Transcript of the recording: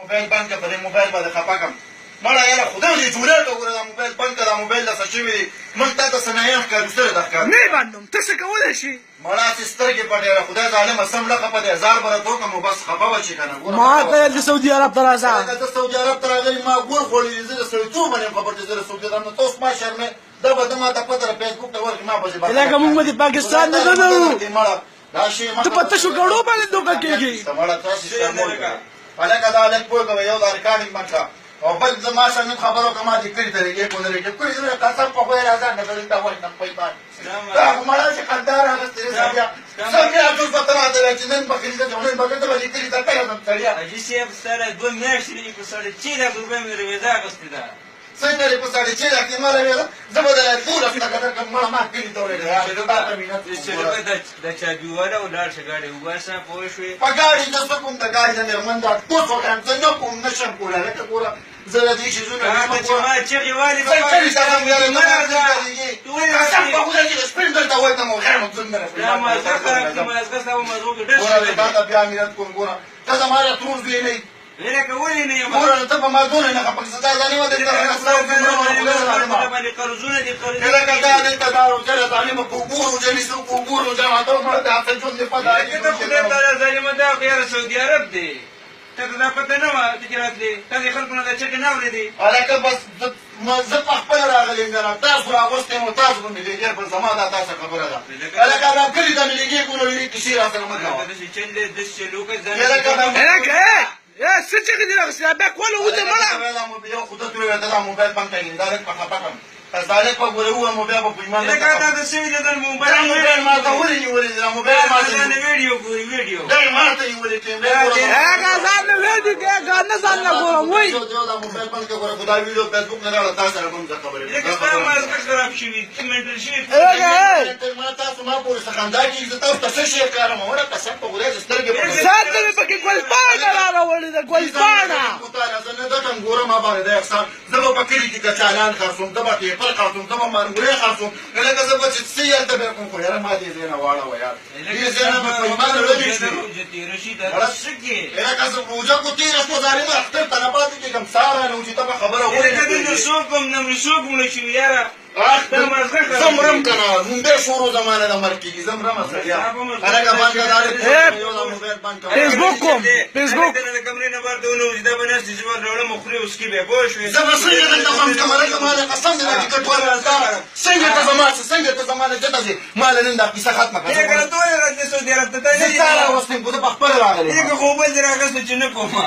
موبایل بند کړه، په دې موبایل باندې خفه کړم. مړه یاره خدای دې جوړه ته وګوره، دا موبایل بند کړه، دا موبایل داسې شوي دي. موږ تا ته صنایع ښکارو، څه ده ښکارو؟ نه بندوم، ته څه کولی شي؟ مړه هسې سترګې پټې ده، خدای ظالمه سم له خفه دی. هزار به راته وکړم، بس خفه به شي که نه. ما ته د سعودي عرب ته راځه. ته سعودي عرب ته راغلي، ما ګور خوړلي، زه د سړیتوب باندې یم خبر چې زه د سعودي عرب نه. ته اوس ما شرمې، دا به ته ما ته پته ده فیسبوک ته ورکړي، ما به لکه موږ به د پاکستان نه نه وو. دا شی ته په تشو ګړو باندې دوکه کېږي. مړه تاسې شرمول کړه. هلکه دا هلک پوه کوه، یو دا ریکارډینګ بند کړه او بل زما سره نن خبره وکړه، ما دې کړي طریقې په طریقې کړي، زه قسم په خدای راځه نه بل ته وایي نه پیدا دا خو مړه چې خندار اخیستې دی سړیا. څنګه ټول پته راته وایي چې نن به کلي ته جوړې به ته به لیکلي ته کله ځم سړیا. حاجي صاحب سره 2 میاشتې دي په 4.5 روپۍ مې رویزه اخیستې ده. څنګه دې په 4.5 لک کې ما راویله، زه به درله ټول هفته قدر کړم. مړه ما کلي ته ویل د چابي والا ولاړ شه ګاډۍ وباسه، پوه شوې؟ په ګاډي زه څه کوم، د ګاډي د مېرمن دا ټوس وکړم، زه نه کوم نه شم کولی. لکه ګوره زه د دې شیزونه هغه چې ما چغې والې قسم په خدای چې د سپین دلته وایي ته مو غیر مقصود نه رسوي. دا مازغه خراب کړي، مازغه ستا په مازغو کې ډېر ګوره تا ته بیا امنیت کوم. ګوره ته زما د ترور زوی نه یې، ویلې که ولې نه یم ګوره ته په ما دونه نه خفه کړې، دا ځانې وه درته باندې قرضونه دي لکه دا دلته دا روژه ده ظالمه، په اوبو روژه نیسو، په اوبو روژه ماته مړه د حسن ژوند دې پته ته خدای تعالی ظالمه دا خو یاره سعودي عرب دی، ته ته دا پته نه وه چې راتلې، ته دې خلکو نه دا چټې نه اورېدې. هلکه بس زه په خپله راغلی یم کنه، تاسو راغوستی یم او تاسو به مې لېږې، بل زما دا تاسو خبره ده. هلکه دا کلي ته مې لېږې، ګوره لوی کیسې را سره مه کوه. داسې چل دی، داسې چل وکړه ځان څه چغې دي راغستې؟ بیا کوله وځه مړه. یو خدای ته وویل دا موبایل بند کړئ، دا لږ په خفه کړم. ذالک په ګوره ووایم بیا به په ایمان لکه دا د سوي د موبایل موبایل ما ته ولې نیولې دی؟ دا موبایل ما ته ویډیو ګوري ویډیو دا یې ما ته نیولې دی. هغه ځان نه ویډیو کې هغه نه ځان نه ګورم وایي. دا موبایل بند کړه، ګوره خو دا ویډیو فیسبوک نه راغله، تا سره به هم زه خبرې لکه ستا مازغه خراب شوي، منټل شوي. ما تاسو ما پورې څه خندا کېږي، زه تاسو ته څه شی ښکارم؟ وړه قسم په خدای چې سترګې ځان ته مې پکې ګلپاڼه راوړې ده، ګلپاڼه. زه نه ګټم، ګوره ما باندې دا احسان، زه به په کلي کې کچالان خرڅوم، زه به ټیپر خرڅوم، زه به مارګورې خرڅوم. لکه زه به چې څه یې هلته بیا کوم، خو یاره ما دې ځای نه واړوه یار، دې ځای نه به په ایمان ړندې شوې. لکه زه روژه کو تېره شوه ظالمه، اختر ته نه پاتې کېږم، ساه رانه وچېته به خبره زه مرم که نه، لومبی شورو زمانه ده مرګ کېږي، زه مرمه سړیا. هلکه بند کړه دا موبایل بند کړه. فیسبوک کوم فیسبوک د کمرې نه بهر ته ونوځي، دا به ناست چې ور راوړم او خورې اوس کې بیا پوه شوې. زه به څنګه دلته خورم که هلکه ما د قسم دې نه ټیکټ ورکړه، څنګه ته زما څه، څنګه ته زما نه جته ځې، ما له نن دا کیسه ختمه کړه. لکه ته ولې راتلې سعودي عرب ته؟ زه تا راوستم، خو زه په خپله راغلی یم. لکه خو موبایل دې رااخیستی چې نه کومه